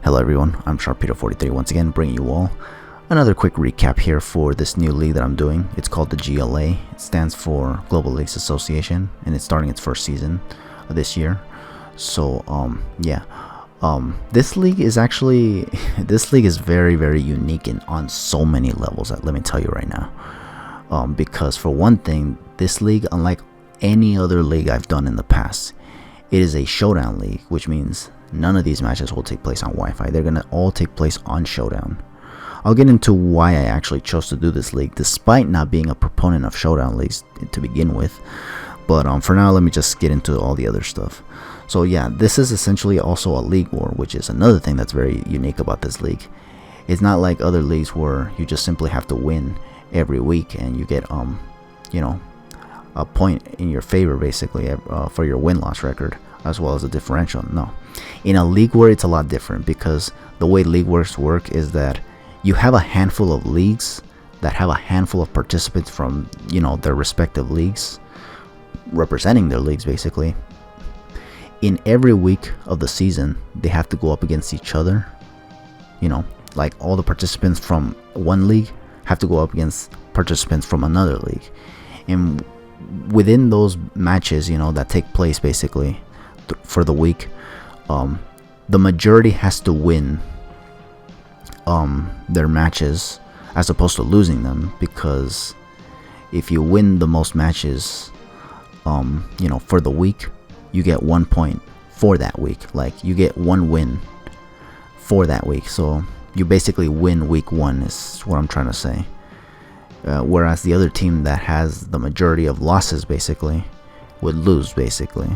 Hello everyone, I'm Sharpedo43 once again, bringing you all another quick recap here for this new league that I'm doing. It's called the GLA. It stands for Global Leagues Association, and it's starting its first season this year. So this league is actually very unique and on so many levels. Let me tell you right now. Because for one thing, this league, unlike any other league I've done in the past, it is a showdown league, which means none of these matches will take place on Wi-Fi. They're gonna all take place on Showdown. I'll get into why I actually chose to do this league, despite not being a proponent of Showdown leagues to begin with. But for now, let me just get into all the other stuff. So yeah, this is essentially also a league war, which is another thing that's very unique about this league. It's not like other leagues where you just simply have to win every week and you get a point in your favor basically for your win-loss record, as well as a differential. No, in a league war it's a lot different, because the way league wars work is that you have a handful of leagues that have a handful of participants from their respective leagues, representing their leagues basically. In every week of the season, they have to go up against each other. Like all the participants from one league have to go up against participants from another league, and within those matches that take place basically for the week, the majority has to win their matches as opposed to losing them, because if you win the most matches for the week, you get 1 point for that week. Like, you get one win for that week, so you basically win week one is what I'm trying to say. Whereas the other team that has the majority of losses basically would lose basically,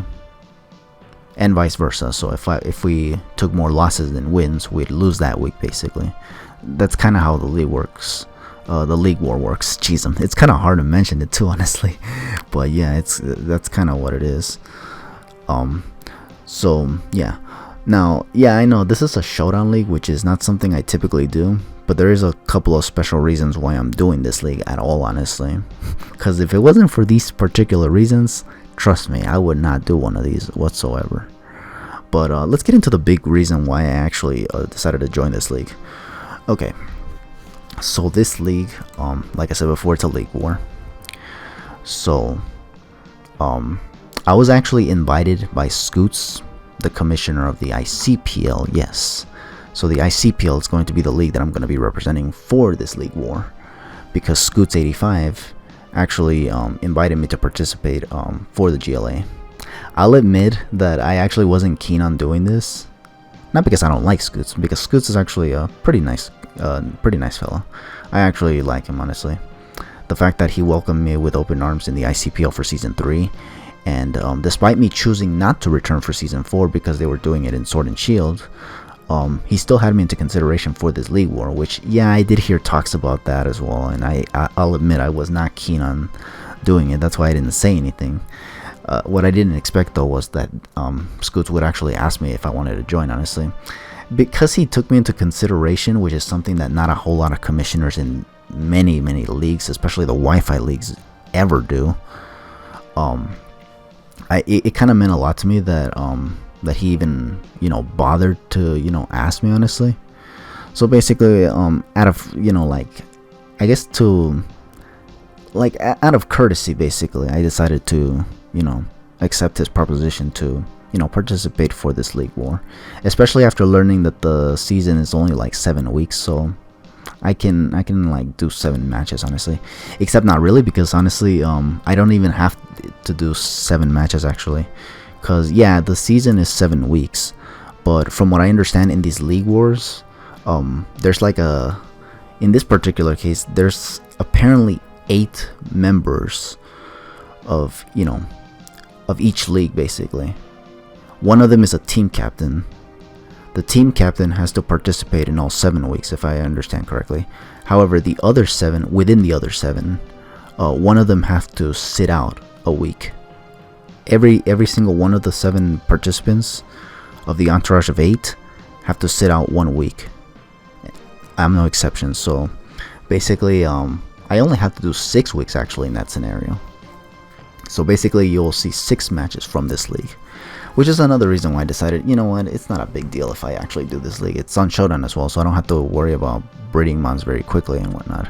and vice versa. So if we took more losses than wins, we'd lose that week basically. That's kind of how the league works. The league war works. Jeez, it's kind of hard to mention it too, honestly. But yeah, that's kind of what it is. So yeah. Now, yeah, I know this is a showdown league, which is not something I typically do, but there is a couple of special reasons why I'm doing this league at all, honestly. Because if it wasn't for these particular reasons, trust me, I would not do one of these whatsoever. But let's get into the big reason why I actually decided to join this league. Okay, so this league, like I said before, it's a league war. So, I was actually invited by Scoots, the commissioner of the ICPL, yes. So the ICPL is going to be the league that I'm going to be representing for this league war, because Scoots85 actually invited me to participate for the GLA. I'll admit that I actually wasn't keen on doing this, not because I don't like Scoots, because Scoots is actually a pretty nice fella. I actually like him, honestly. The fact that he welcomed me with open arms in the ICPL for season 3, and despite me choosing not to return for season 4 because they were doing it in Sword and Shield, he still had me into consideration for this league war, which, yeah, I did hear talks about that as well, and I'll admit I was not keen on doing it. That's why I didn't say anything. What I didn't expect though was that Scoots would actually ask me if I wanted to join, honestly, because he took me into consideration, which is something that not a whole lot of commissioners in many leagues, especially the Wi-Fi leagues, ever do. It kind of meant a lot to me that that he even bothered to ask me, honestly. So basically, out of I guess to out of courtesy, basically, I decided to accept his proposition to participate for this league war, especially after learning that the season is only like 7 weeks. So I can do 7 matches, honestly, except not really, because honestly I don't even have to do 7 matches actually, because yeah, the season is 7 weeks, but from what I understand in these league wars, there's in this particular case, there's apparently 8 members of each league basically. One of them is a team captain. The team captain has to participate in all 7 weeks, if I understand correctly. However, the other 7, within the other 7, one of them have to sit out a week. Every single one of the 7 participants of the entourage of 8 have to sit out 1 week. I'm no exception. So basically, I only have to do 6 weeks actually in that scenario. So basically, you'll see 6 matches from this league, which is another reason why I decided, you know what, it's not a big deal if I actually do this league. It's on Showdown as well, so I don't have to worry about breeding mons very quickly and whatnot,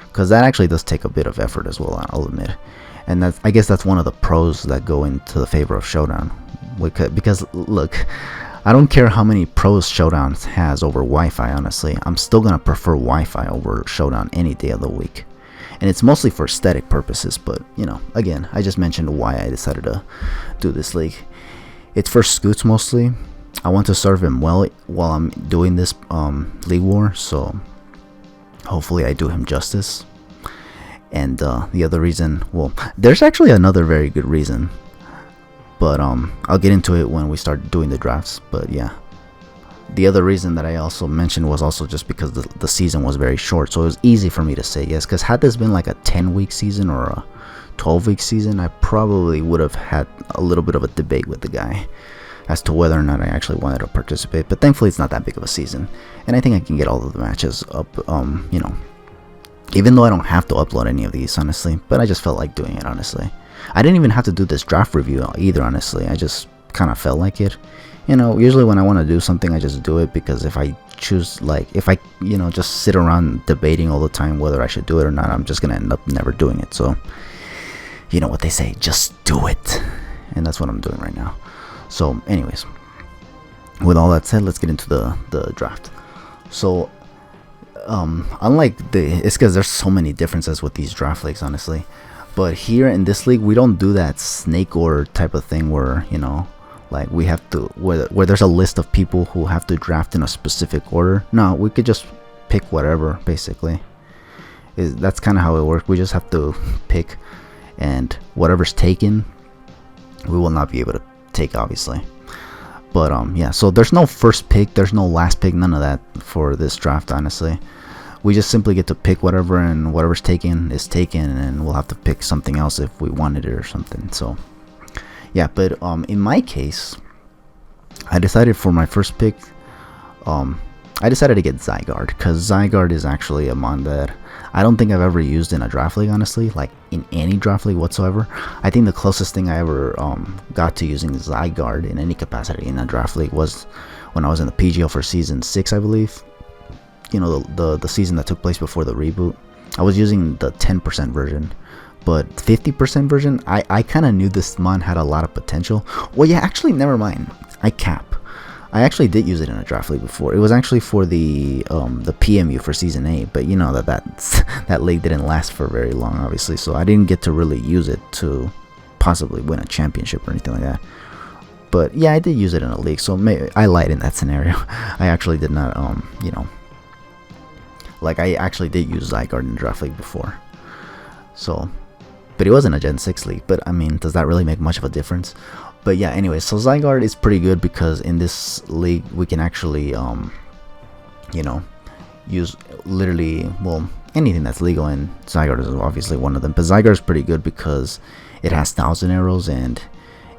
because that actually does take a bit of effort as well, I'll admit. And that's, I guess that's one of the pros that go into the favor of Showdown, because look, I don't care how many pros Showdown has over Wi-Fi, honestly. I'm still gonna prefer Wi-Fi over Showdown any day of the week. And it's mostly for aesthetic purposes, but, you know, again, I just mentioned why I decided to do this league. It's for Scoots mostly. I want to serve him well while I'm doing this league war, so hopefully I do him justice. And the other reason, well, there's actually another very good reason, but I'll get into it when we start doing the drafts. But yeah, the other reason that I also mentioned was also just because the season was very short, so it was easy for me to say yes. Because had this been like a 10-week season or a 12-week season, I probably would have had a little bit of a debate with the guy as to whether or not I actually wanted to participate. But thankfully it's not that big of a season, and I think I can get all of the matches up, you know, even though I don't have to upload any of these, honestly. But I just felt like doing it, honestly. I didn't even have to do this draft review either, honestly. I just kind of felt like it. You know, usually when I want to do something, I just do it, because if I choose, like, if I, you know, just sit around debating all the time whether I should do it or not, I'm just gonna end up never doing it. So, you know what they say, just do it. And that's what I'm doing right now. So anyways, with all that said, let's get into the draft. So unlike it's because there's so many differences with these draft leagues, honestly. But here in this league, we don't do that snake order type of thing where, you know, like we have to, where there's a list of people who have to draft in a specific order. No, we could just pick whatever, basically. That's kind of how it works. We just have to pick, and whatever's taken, we will not be able to take, obviously. But yeah, so there's no first pick, there's no last pick, none of that for this draft, honestly. We just simply get to pick whatever, and whatever's taken is taken, and we'll have to pick something else if we wanted it or something. So yeah, but in my case, I decided for my first pick, I decided to get Zygarde, because Zygarde is actually a mon that I don't think I've ever used in a draft league, honestly, like in any draft league whatsoever. I think the closest thing I ever got to using Zygarde in any capacity in a draft league was when I was in the PGL for season 6, I believe. You know, the season that took place before the reboot. I was using the 10% version, but 50% version, I kind of knew this mon had a lot of potential. Well, yeah, actually, never mind. I actually did use it in a draft league before. It was actually for the PMU for season 8, but you know that league didn't last for very long, obviously, so I didn't get to really use it to possibly win a championship or anything like that. But yeah, I did use it in a league, so maybe I lied in that scenario. I actually did not, you know, like I actually did use Zygarde in draft league before. So, but it wasn't a Gen 6 league. But I mean, does that really make much of a difference? But yeah, anyway, so Zygarde is pretty good because in this league we can actually, you know, use literally, well, anything that's legal, and Zygarde is obviously one of them. But Zygarde is pretty good because it has 1,000 arrows, and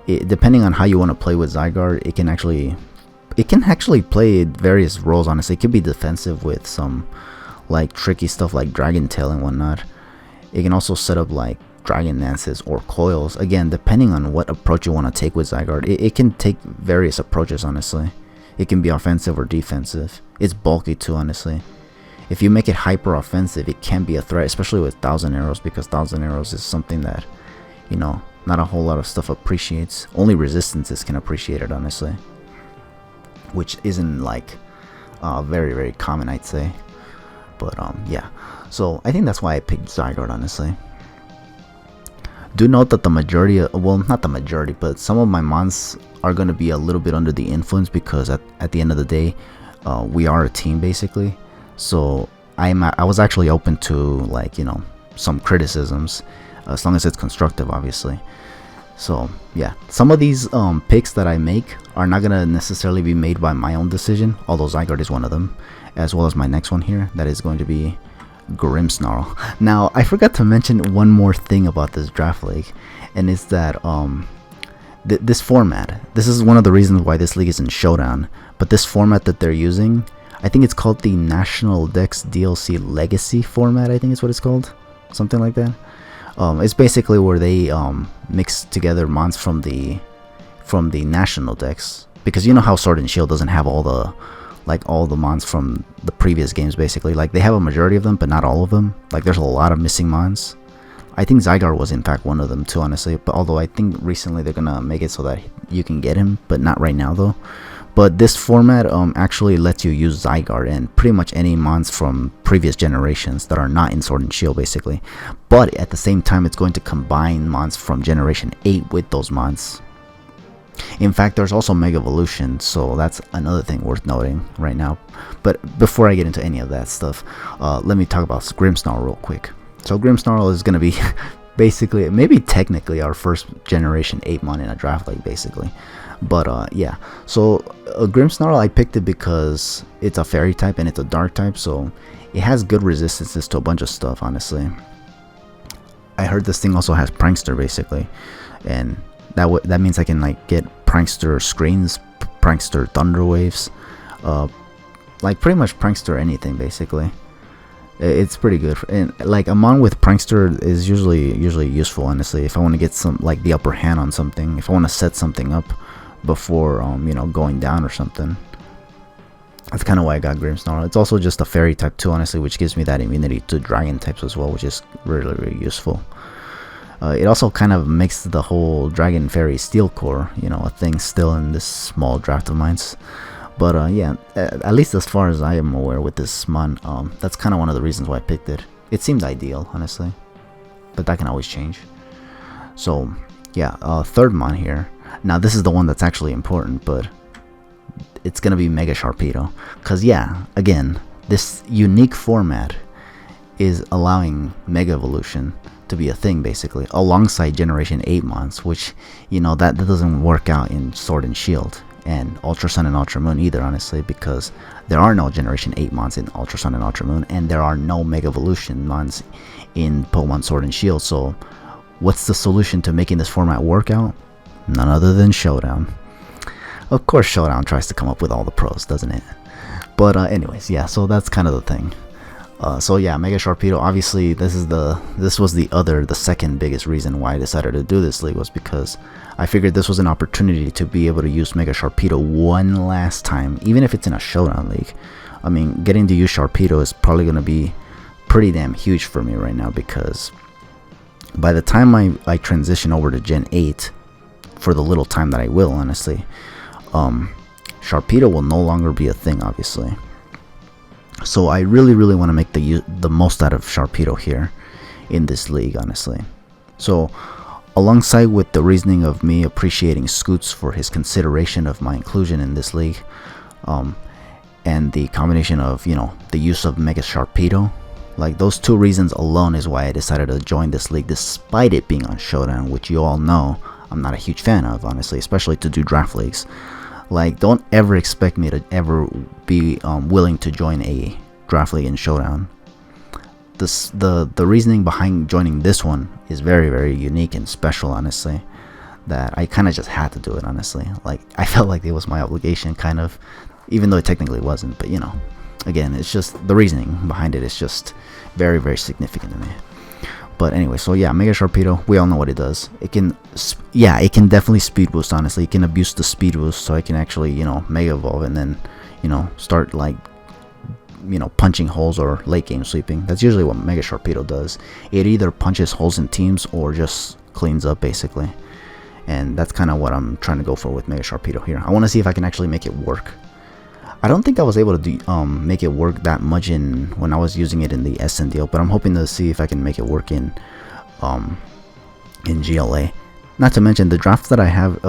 depending on how you want to play with Zygarde, it can actually play various roles. Honestly, it can be defensive with some like tricky stuff like Dragon Tail and whatnot. It can also set up like Dragon Dances or Coils, again depending on what approach you want to take with Zygarde. It can take various approaches, honestly. It can be offensive or defensive. It's bulky too, honestly. If you make it hyper offensive, it can be a threat, especially with 1,000 arrows, because 1,000 arrows is something that, you know, not a whole lot of stuff appreciates. Only resistances can appreciate it, honestly, which isn't like very, very common, I'd say. But yeah, so I think that's why I picked Zygarde, honestly. Do note that the majority of, well, not the majority, but some of my mons are going to be a little bit under the influence, because at the end of the day, we are a team basically. So I was actually open to, like, you know, some criticisms, as long as it's constructive, obviously. So yeah, some of these picks that I make are not gonna necessarily be made by my own decision, although Zygarde is one of them, as well as my next one here, that is going to be Grimsnarl. Now, I forgot to mention one more thing about this draft league, and it's that this format. This is one of the reasons why this league is in Showdown. But this format that they're using, I think it's called the National Dex DLC Legacy format. I think is what it's called, something like that. It's basically where they mix together mons from the from the national decks, because you know how Sword and Shield doesn't have all the mons from the previous games. Basically, like, they have a majority of them but not all of them. Like, there's a lot of missing mons. I think Zygarde was in fact one of them too, honestly, but although I think recently they're gonna make it so that you can get him, but not right now though. But this format actually lets you use Zygarde and pretty much any mons from previous generations that are not in Sword and Shield, basically. But at the same time, it's going to combine mons from Generation 8 with those mons. In fact, there's also Mega Evolution, so that's another thing worth noting right now. But before I get into any of that stuff, let me talk about Grimsnarl real quick. So Grimsnarl is going to be basically, maybe technically, our first Generation 8 mon in a draft league, basically. But yeah, so Grimsnarl, I picked it because it's a fairy type and it's a dark type, so it has good resistances to a bunch of stuff, honestly. I heard this thing also has Prankster, basically, and that means I can like get Prankster screens, Prankster thunder waves, like pretty much Prankster anything, basically. It's pretty good, and like a mon with Prankster is usually useful, honestly, if I want to get some like the upper hand on something, if I want to set something up before you know, going down or something. That's kind of why I got Grimsnarl. It's also just a fairy type too, honestly, which gives me that immunity to dragon types as well, which is really useful. It also kind of makes the whole dragon fairy steel core, you know, a thing still in this small draft of mine. But yeah, at least as far as I am aware with this mon, that's kind of one of the reasons why I picked it. It seemed ideal, honestly, but that can always change. So yeah, third mon here. Now this is the one that's actually important, but it's gonna be Mega Sharpedo, because yeah, again, this unique format is allowing Mega Evolution to be a thing, basically, alongside Generation 8 mons, which, you know, that doesn't work out in Sword and Shield and Ultra Sun and Ultra Moon either, honestly, because there are no Generation 8 mons in Ultra Sun and Ultra Moon, and there are no Mega Evolution mons in Pokemon Sword and Shield. So what's the solution to making this format work out? None other than Showdown. Of course Showdown tries to come up with all the pros, doesn't it? But anyways, yeah, so that's kind of the thing. So yeah, Mega Sharpedo, obviously this was the second biggest reason why I decided to do this league, was because I figured this was an opportunity to be able to use Mega Sharpedo one last time, even if it's in a Showdown league. I mean, getting to use Sharpedo is probably going to be pretty damn huge for me right now, because by the time I transition over to Gen 8, for the little time that I will, honestly, Sharpedo will no longer be a thing, obviously. So I really want to make the most out of Sharpedo here in this league, honestly. So alongside with the reasoning of me appreciating Scoots for his consideration of my inclusion in this league, and the combination of, you know, the use of Mega Sharpedo, like those two reasons alone is why I decided to join this league, despite it being on Showdown, which you all know I'm not a huge fan of, honestly, especially to do draft leagues. Like, don't ever expect me to ever be willing to join a draft league in Showdown. The reasoning behind joining this one is very unique and special, honestly, that I kind of just had to do it, honestly. Like, I felt like it was my obligation, kind of, even though it technically wasn't. But, you know, again, it's just the reasoning behind it is just very significant to me. But anyway, so yeah, Mega Sharpedo, we all know what it does. It can definitely speed boost, honestly. It can abuse the speed boost, so I can actually, you know, Mega Evolve and then, you know, start like, you know, punching holes or late game sweeping. That's usually what Mega Sharpedo does. It either punches holes in teams or just cleans up, basically. And that's kind of what I'm trying to go for with Mega Sharpedo here. I want to see if I can actually make it work. I don't think I was able to make it work that much when I was using it in the SNDL, but I'm hoping to see if I can make it work in GLA. Not to mention the drafts that I have,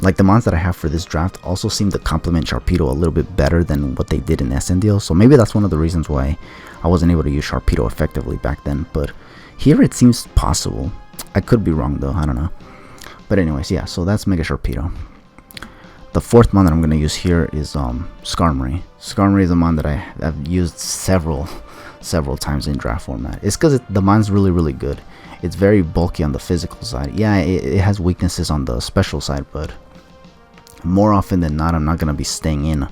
like the mons that I have for this draft, also seem to complement Sharpedo a little bit better than what they did in SNDL. So maybe that's one of the reasons why I wasn't able to use Sharpedo effectively back then. But here it seems possible. I could be wrong though, I don't know. But anyways, yeah, so that's Mega Sharpedo. The fourth mon that I'm going to use here is Skarmory. Skarmory is a mon that I have used several times in draft format. It's because the mon's really good. It's very bulky on the physical side. Yeah, it has weaknesses on the special side, but more often than not, I'm not going to be staying in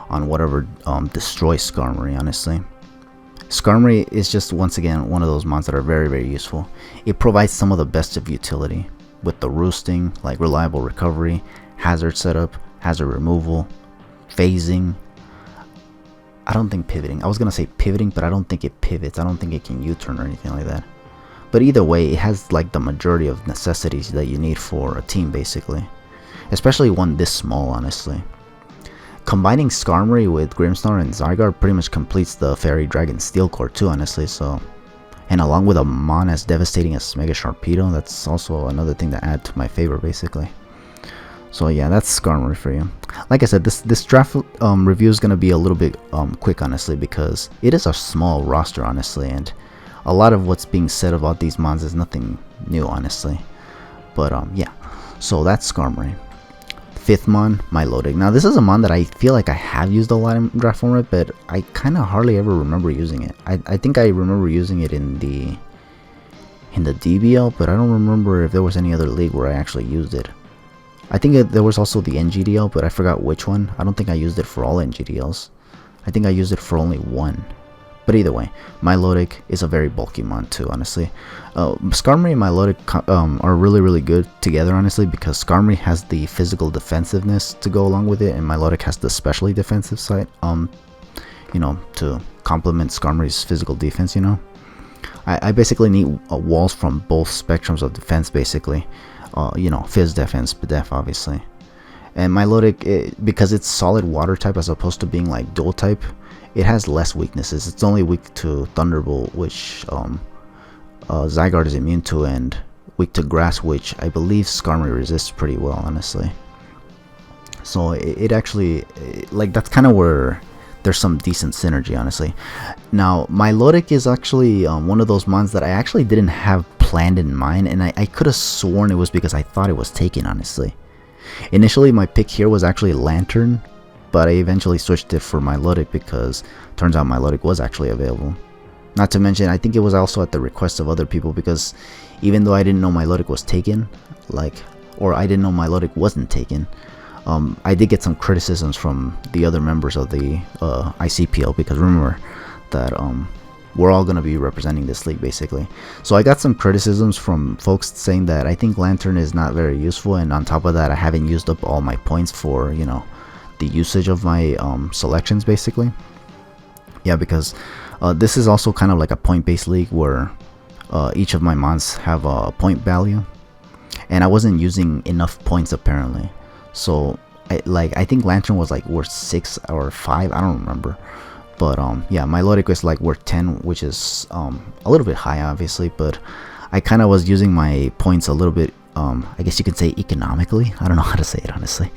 on whatever destroys Skarmory, honestly. Skarmory is just, once again, one of those mons that are very useful. It provides some of the best of utility with the roosting, like reliable recovery, hazard setup, hazard removal, phasing. I don't think pivoting. I was gonna say pivoting, but I don't think it pivots. I don't think it can U-turn or anything like that. But either way, it has like the majority of necessities that you need for a team, basically. Especially one this small, honestly. Combining Skarmory with Grimsnarl and Zygarde pretty much completes the Fairy Dragon Steel Core too, honestly. So, and along with a Mon as devastating as Mega Sharpedo, that's also another thing to add to my favor, basically. So yeah, that's Skarmory for you. Like I said, this draft review is gonna be a little bit quick, honestly, because it is a small roster, honestly, and a lot of what's being said about these mons is nothing new, honestly. But yeah, so that's Skarmory. Fifth mon, Milotic. Now this is a mon that I feel like I have used a lot in draft format, but I kind of hardly ever remember using it. I think I remember using it in the DBL, but I don't remember if there was any other league where I actually used it. I think there was also the NGDL, but I forgot which one. I don't think I used it for all NGDLs. I think I used it for only one. But either way, Milotic is a very bulky mon too, honestly. Skarmory and Milotic are really good together, honestly, because Skarmory has the physical defensiveness to go along with it, and Milotic has the specially defensive side, you know, to complement Skarmory's physical defense, you know. I basically need walls from both spectrums of defense, basically. You know, Fizz Def and Spidef, obviously. And Milotic, because it's solid water type as opposed to being like dual type, it has less weaknesses. It's only weak to Thunderbolt, which Zygarde is immune to, and weak to Grass, which I believe Skarmory resists pretty well, honestly. So it actually, like, that's kind of where there's some decent synergy, honestly. Now, Milotic is actually one of those mons that I actually didn't have planned in mind, and I could have sworn it was because I thought it was taken, honestly. Initially, my pick here was actually Lantern, but I eventually switched it for Milotic because turns out Milotic was actually available. Not to mention, I think it was also at the request of other people, because even though I didn't know Milotic was taken, or I didn't know Milotic wasn't taken, I did get some criticisms from the other members of the ICPL, because remember that we're all going to be representing this league, basically. So I got some criticisms from folks saying that I think Lantern is not very useful, and on top of that, I haven't used up all my points for, you know, the usage of my selections, basically. Yeah, because this is also kind of like a point-based league where each of my mons have a point value, and I wasn't using enough points apparently. So I think Lantern was like worth 6 or 5, I don't remember. But yeah, Milotic was like worth 10, which is a little bit high, obviously, but I kind of was using my points a little bit, I guess you could say economically. I don't know how to say it, honestly.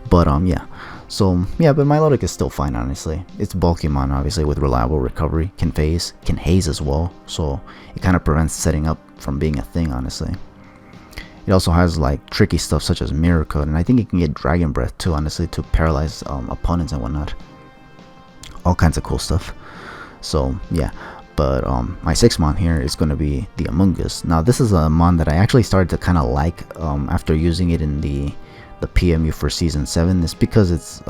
But yeah. So yeah, but Milotic is still fine, honestly. It's bulky mon, obviously, with reliable recovery, can phase, can haze as well, so it kind of prevents setting up from being a thing, honestly. It also has like tricky stuff such as Mirror Code, and I think it can get Dragon Breath too, honestly, to paralyze opponents and whatnot. All kinds of cool stuff. So yeah, but my 6th mon here is going to be the Mungus. Now this is a mon that I actually started to kind of like after using it in the PMU for season 7. It's because its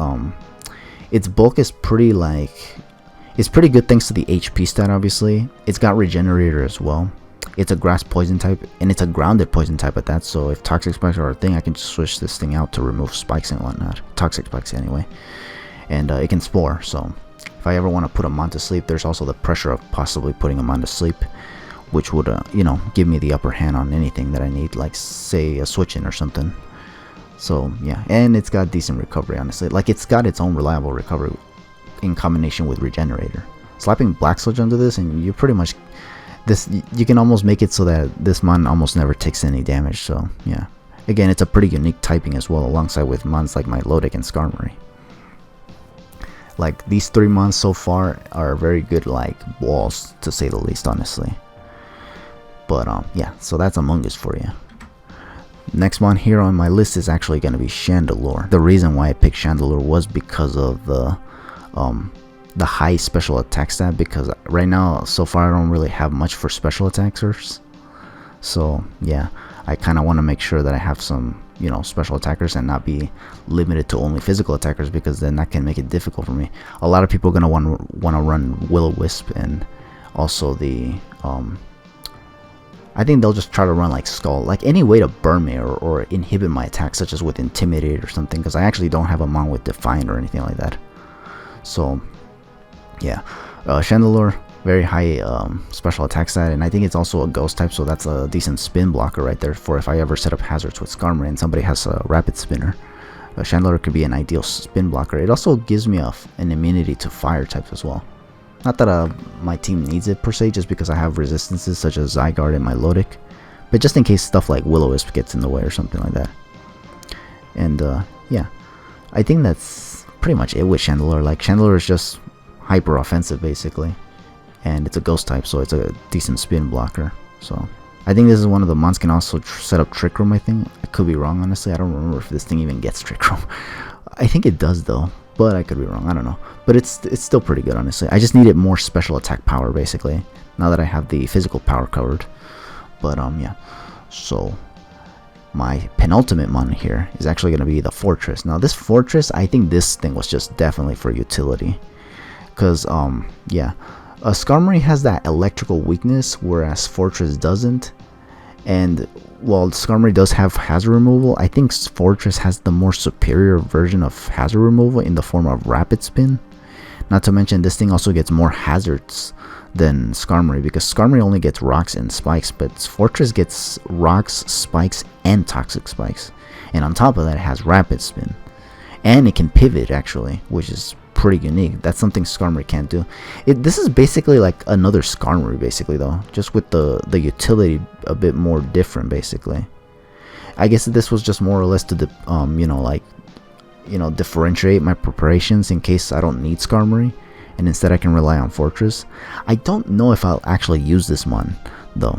bulk is pretty pretty good thanks to the HP stat, obviously. It's got Regenerator as well. It's a grass poison type, and it's a grounded poison type at that, so if toxic spikes are a thing, I can switch this thing out to remove spikes and whatnot. Toxic spikes anyway. And it can spore, so if I ever want to put a mon to sleep, there's also the pressure of possibly putting a mon to sleep, which would you know, give me the upper hand on anything that I need, like say a switch in or something. So yeah, and it's got decent recovery, honestly. Like, it's got its own reliable recovery in combination with Regenerator. Slapping Black Sludge under this, and you pretty much you can almost make it so that this mon almost never takes any damage. So yeah, again, it's a pretty unique typing as well, alongside with mons like Milotic and Skarmory. Like, these 3 mons so far are very good, like, walls, to say the least, honestly. But yeah, so that's Among Us for you. Next one here on my list is actually going to be Chandelure. The reason why I picked Chandelure was because of the high special attack stat, because right now, so far, I don't really have much for special attackers. So yeah, I kind of want to make sure that I have some, you know, special attackers and not be limited to only physical attackers, because then that can make it difficult for me. A lot of people are going to want to run Will-O-Wisp, and also the I think they'll just try to run like Skull, like any way to burn me or inhibit my attack, such as with Intimidate or something, because I actually don't have a mon with Defiant or anything like that. So yeah, Chandler, very high special attack stat, and I think it's also a ghost type, so that's a decent spin blocker right there for if I ever set up hazards with Skarmory and somebody has a rapid spinner. Chandler could be an ideal spin blocker. It also gives me an immunity to fire types as well. Not that my team needs it per se, just because I have resistances such as Zygarde and Milotic, but just in case stuff like Will-O-Wisp gets in the way or something like that. And yeah, I think that's pretty much it with Chandler. Like, Chandler is just hyper offensive basically, and it's a ghost type, so it's a decent spin blocker. So I think this is one of the mons can also set up Trick Room. I think I could be wrong, honestly. I don't remember if this thing even gets Trick Room. I think it does though, but I could be wrong. I don't know, but it's still pretty good, honestly. I just needed more special attack power basically now that I have the physical power covered. But yeah, so my penultimate mon here is actually going to be the Fortress. Now this Fortress, I think this thing was just definitely for utility, because yeah, Skarmory has that electrical weakness, whereas Fortress doesn't. And while Skarmory does have hazard removal, I think Fortress has the more superior version of hazard removal in the form of rapid spin. Not to mention, this thing also gets more hazards than Skarmory, because Skarmory only gets rocks and spikes, but Fortress gets rocks, spikes, and toxic spikes. And on top of that, it has rapid spin, and it can pivot actually, which is pretty unique. That's something Skarmory can't do. This is basically like another Skarmory basically though, just with the utility a bit more different basically. I guess this was just more or less to you know, like, you know, differentiate my preparations in case I don't need Skarmory, and instead I can rely on Fortress. I don't know if I'll actually use this mon though,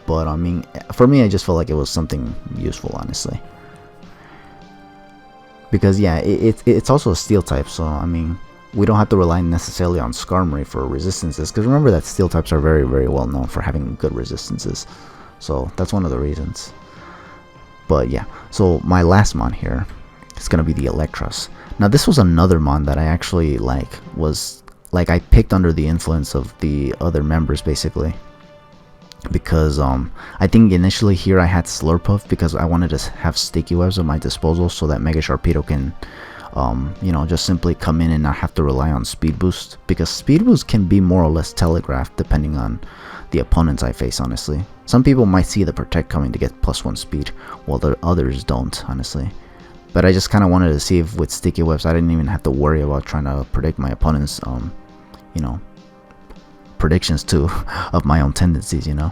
but I mean, for me, I just felt like it was something useful, honestly. Because yeah, it's also a steel type, so I mean, we don't have to rely necessarily on Skarmory for resistances, because remember that steel types are very, very well known for having good resistances, so that's one of the reasons. But yeah, so my last mon here is gonna be the Electras. Now this was another mon that I actually I picked under the influence of the other members basically, because I think initially here I had Slurpuff because I wanted to have sticky webs at my disposal so that Mega Sharpedo can you know, just simply come in and not have to rely on speed boost, because speed boost can be more or less telegraphed depending on the opponents I face, honestly. Some people might see the Protect coming to get +1 speed, while the others don't, honestly. But I just kind of wanted to see if with sticky webs I didn't even have to worry about trying to predict my opponent's you know, predictions too of my own tendencies, you know.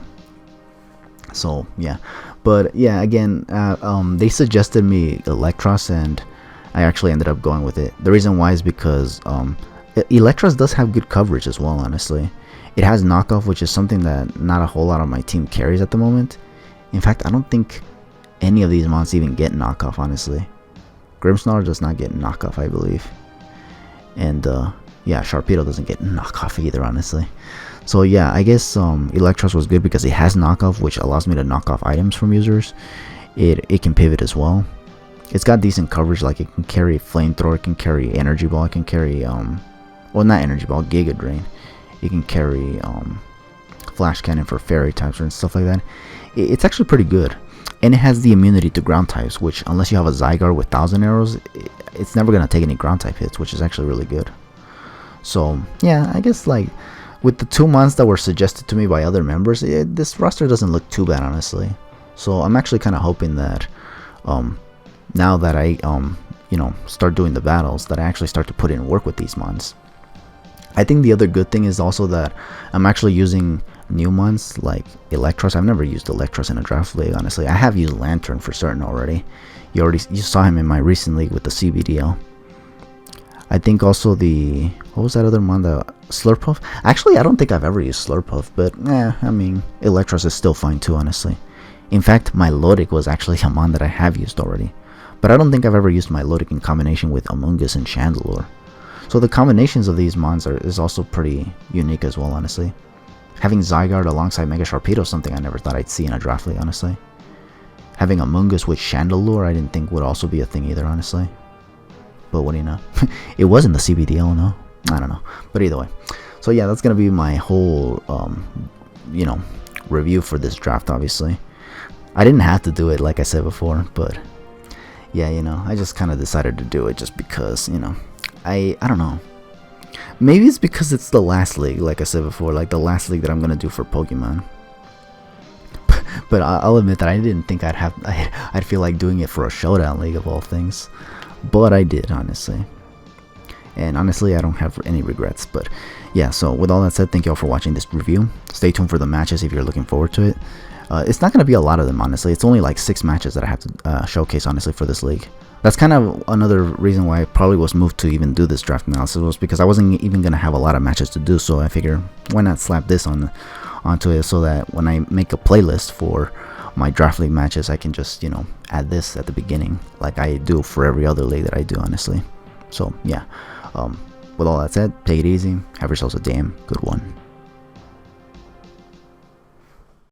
So yeah, but yeah, again, they suggested me Electras, and I actually ended up going with it. The reason why is because Electras does have good coverage as well, honestly. It has knockoff, which is something that not a whole lot of my team carries at the moment. In fact, I don't think any of these mons even get knockoff, honestly. Grimsnarl does not get knockoff, I believe. And yeah, Sharpedo doesn't get knockoff either, honestly. So yeah, I guess Electras was good because it has knockoff, which allows me to knock off items from users. It can pivot as well. It's got decent coverage, like it can carry Flamethrower, it can carry Energy Ball, it can carry well, not Energy Ball, Giga Drain. It can carry Flash Cannon for fairy types and stuff like that. It's actually pretty good. And it has the immunity to ground types, which unless you have a Zygarde with 1000 arrows, it's never going to take any ground type hits, which is actually really good. So yeah, I guess like with the 2 mons that were suggested to me by other members, this roster doesn't look too bad, honestly. So I'm actually kind of hoping that now that I you know, start doing the battles, that I actually start to put in work with these mons. I think the other good thing is also that I'm actually using new mons like Electras. I've never used Electras in a draft league, honestly. I have used Lantern for certain already. You saw him in my recent league with the CBDL. I think also the, what was that other mon, the Slurpuff? Actually, I don't think I've ever used Slurpuff, but I mean, Electras is still fine too, honestly. In fact, Milotic was actually a mon that I have used already, but I don't think I've ever used Milotic in combination with Mungus and Chandler. So the combinations of these mons is also pretty unique as well, honestly. Having Zygarde alongside Mega Sharpedo is something I never thought I'd see in a draft league, honestly. Having a Mungus with Chandler, I didn't think would also be a thing either, honestly. But what do you know? It was in the CBDL, no? I don't know. But either way. So yeah, that's going to be my whole, you know, review for this draft. Obviously, I didn't have to do it like I said before, but yeah, you know, I just kind of decided to do it just because, you know, I don't know. Maybe it's because it's the last league, like I said before, like the last league that I'm gonna do for Pokemon. But I'll admit that I didn't think I'd feel like doing it for a showdown league of all things, but I did, honestly. And honestly, I don't have any regrets. But yeah, so with all that said, thank you all for watching this review. Stay tuned for the matches if you're looking forward to it. It's not going to be a lot of them, honestly. It's only like 6 matches that I have to showcase, honestly, for this league. That's kind of another reason why I probably was moved to even do this draft analysis, was because I wasn't even going to have a lot of matches to do. So I figure, why not slap this onto it, so that when I make a playlist for my draft league matches, I can just, you know, add this at the beginning like I do for every other league that I do, honestly. So yeah, with all that said, take it easy, have yourselves a damn good one.